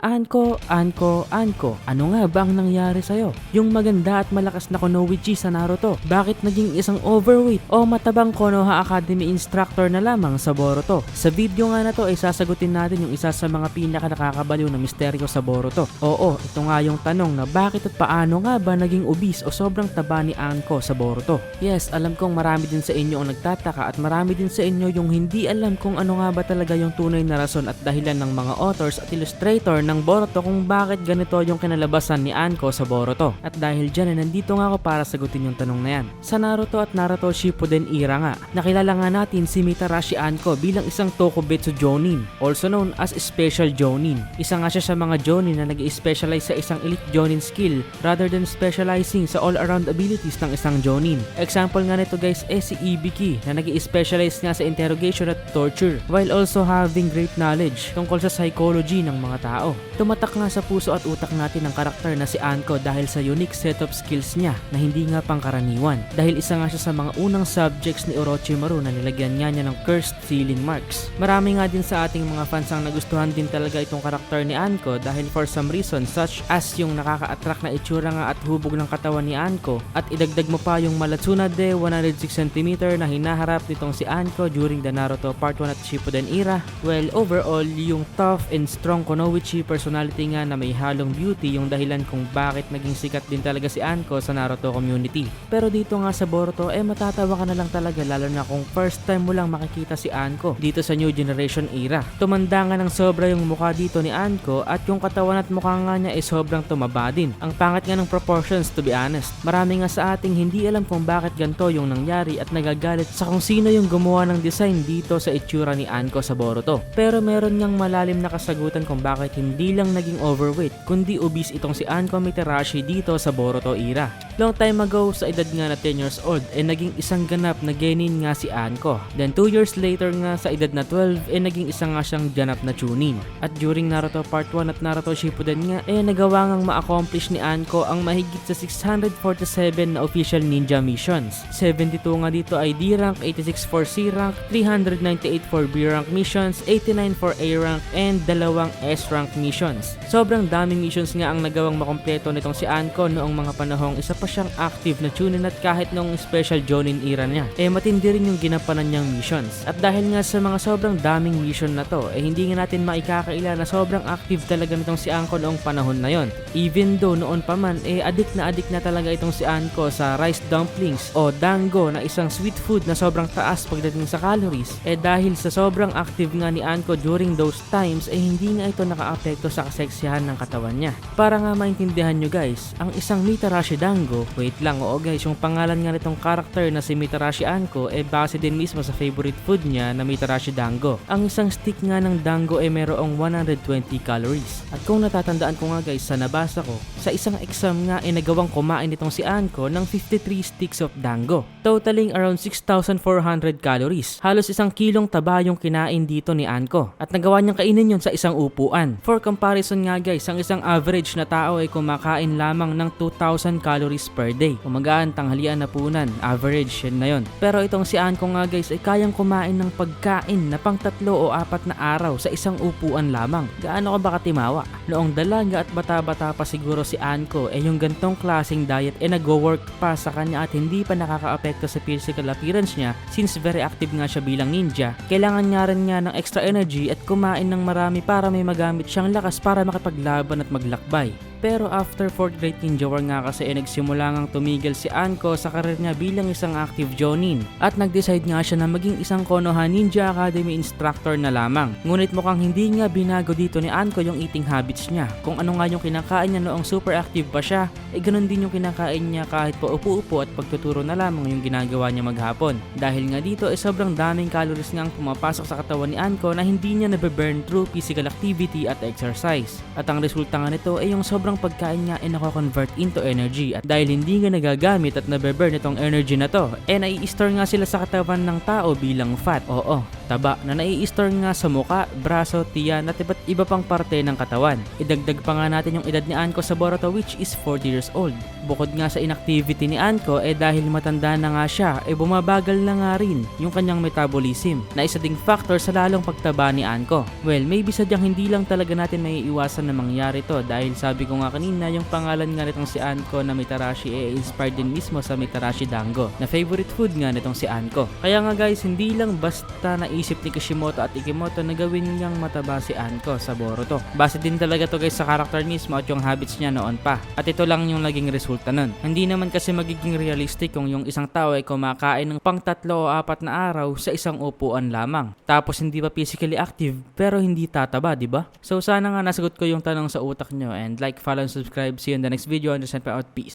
Anko, ano nga ba ang nangyari sa'yo? Yung maganda at malakas na Kunoichi sa Naruto, bakit naging isang overweight o matabang Konoha Academy instructor na lamang sa Boruto? Sa video nga na to ay sasagutin natin yung isa sa mga pinaka nakakabaliw na misteryo sa Boruto. Oo, ito nga yung tanong na bakit at paano nga ba naging obese o sobrang taba ni Anko sa Boruto? Yes, alam kong marami din sa inyo ang nagtataka at marami din sa inyo yung hindi alam kung ano nga ba talaga yung tunay na rason at dahilan ng mga authors at illustrator ng Boruto kung bakit ganito yung kinalabasan ni Anko sa Boruto. At dahil dyan ay nandito nga ako para sagutin yung tanong na yan. Sa Naruto at Naruto Shippuden era nga, nakilala nga natin si Mitarashi Anko bilang isang Tokubetsu Jonin, also known as Special Jonin. Isa nga siya sa mga Jonin na nag-specialize sa isang elite Jonin skill rather than specializing sa all-around abilities ng isang Jonin. Example nga nito guys si Ibiki na nag-specialize nga sa interrogation at torture while also having great knowledge tungkol sa psychology ng mga tao. Tumatak nga sa puso at utak natin ang karakter na si Anko dahil sa unique set of skills niya na hindi nga pangkaraniwan. Dahil isa nga siya sa mga unang subjects ni Orochimaru na nilagyan niya ng cursed sealing marks. Marami nga din sa ating mga fans ang nagustuhan din talaga itong karakter ni Anko dahil for some reason such as yung nakaka-attract na itsura nga at hubog ng katawan ni Anko at idagdag mo pa yung Malatsunade 106cm na hinaharap nitong si Anko during the Naruto Part 1 at Shippuden era. Well, overall, yung tough and strong Kunoichi personality nga na may halong beauty yung dahilan kung bakit naging sikat din talaga si Anko sa Naruto community. Pero dito nga sa Boruto matatawa ka na lang talaga lalo na kung first time mo lang makikita si Anko dito sa New Generation era. Tumanda nga ng sobra yung mukha dito ni Anko at yung katawan at mukha nga niya ay sobrang tumaba din. Ang pangit nga ng proportions to be honest. Marami nga sa ating hindi alam kung bakit ganito yung nangyari at nagagalit sa kung sino yung gumawa ng design dito sa itsura ni Anko sa Boruto. Pero meron niyang malalim na kasagutan kung bakit hindi lang naging overweight kundi obese itong si Anko Mitarashi dito sa Boruto era. Long time ago sa edad nga na 10 years old naging isang ganap na genin nga si Anko. Then 2 years later nga sa edad na 12 naging isa nga siyang ganap na Chunin. At during Naruto Part 1 at Naruto Shippuden nga nagawa ngang ma-accomplish ni Anko ang mahigit sa 647 na official ninja missions. 72 nga dito ay D rank, 86 for C rank, 398 for B rank missions, 89 for A rank, and 2 S rank missions. Sobrang daming missions nga ang nagawang makompleto nitong si Anko noong mga panahong isa pa siyang active na Chunin at kahit noong special Jonin era niya matindi rin yung ginampanan niyang missions. At dahil nga sa mga sobrang daming mission na to hindi nga natin maikakaila na sobrang active talaga nitong si Anko noong panahon na yon. Even though noon pa man adik na talaga itong si Anko sa rice dumplings o dango na isang sweet food na sobrang taas pagdating sa calories dahil sa sobrang active nga ni Anko during those times hindi nga ito nakaapekto sa kaseksihan ng katawan niya. Para nga maintindihan nyo guys, ang isang Mitarashi dango, wait lang guys, yung pangalan nga nitong karakter na si Mitarashi Anko base din mismo sa favorite food niya na Mitarashi dango. Ang isang stick nga ng dango mayroong 120 calories. At kung natatandaan ko nga guys sa nabasa ko, sa isang exam nga nagawang kumain itong si Anko ng 53 sticks of dango, totaling around 6,400 calories. Halos 1 kilong taba yung kinain dito ni Anko at nagawa niyang kainin yun sa isang upuan. For comparison nga guys, ang isang average na tao ay kumakain lamang ng 2,000 calories per day. Umagaan, tanghalian, hapunan, average yan na yun. Pero itong si Anko nga guys ay kayang kumain ng pagkain na pang 3 o 4 na araw sa isang upuan lamang. Gaano ka ba katimawa? Noong dalaga at bata-bata pa siguro si Anko yung gantong klaseng diet nag-work pa sa kanya at hindi pa nakakaapekto sa physical appearance niya since very active nga siya bilang ninja. Kailangan niya rin nga ng extra energy at kumain ng marami para may magamit siyang lakas para makipaglaban at maglakbay. Pero after 4th grade Ninja War nga kasi nagsimula ngang tumigil si Anko sa karir niya bilang isang active Jonin at nag-decide nga siya na maging isang Konoha Ninja Academy instructor na lamang. Ngunit mukhang hindi nga binago dito ni Anko yung eating habits niya. Kung ano nga yung kinakain niya noong super active pa siya, ganun din yung kinakain niya kahit pa upo-upo at pagtuturo na lamang yung ginagawa niya maghapon. Dahil nga dito sobrang daming calories nga ang pumapasok sa katawan ni Anko na hindi niya nabe-burn through physical activity at exercise. At ang resulta nga nito yung sobrang ibang pagkain nga ay nako-convert into energy, at dahil hindi nga nagagamit at nabe-burn itong energy na to, nai-store nga sila sa katawan ng tao bilang fat. Oo, taba na nai-store nga sa muka, braso, tiyan at iba't iba pang parte ng katawan. Idagdag pa nga natin yung edad ni Anko sa Boruto, which is 40 years old. Bukod nga sa inactivity ni Anko, dahil matanda na nga siya, bumabagal na nga rin yung kanyang metabolism, na isa ding factor sa lalong pagtaba ni Anko. Well, maybe sadyang hindi lang talaga natin may iwasan na mangyari to, dahil sabi ko nga kanina, yung pangalan nga nitong si Anko na Mitarashi inspired din mismo sa Mitarashi Dango, na favorite food nga nitong si Anko. Kaya nga guys, hindi lang basta naisip ni Kishimoto at Ikimoto na gawin niyang mataba si Anko sa Boruto. Base din talaga to guys sa karakter mismo at yung habits niya noon pa. At ito lang yung naging resulta nun. Hindi naman kasi magiging realistic kung yung isang tao ay kumakain ng pang 3 o 4 na araw sa isang upuan lamang. Tapos hindi pa physically active pero hindi tataba, di ba? So sana nga nasagot ko yung tanong sa utak nyo, and like, follow, and subscribe. See you in the next video. Understand pa out. Peace.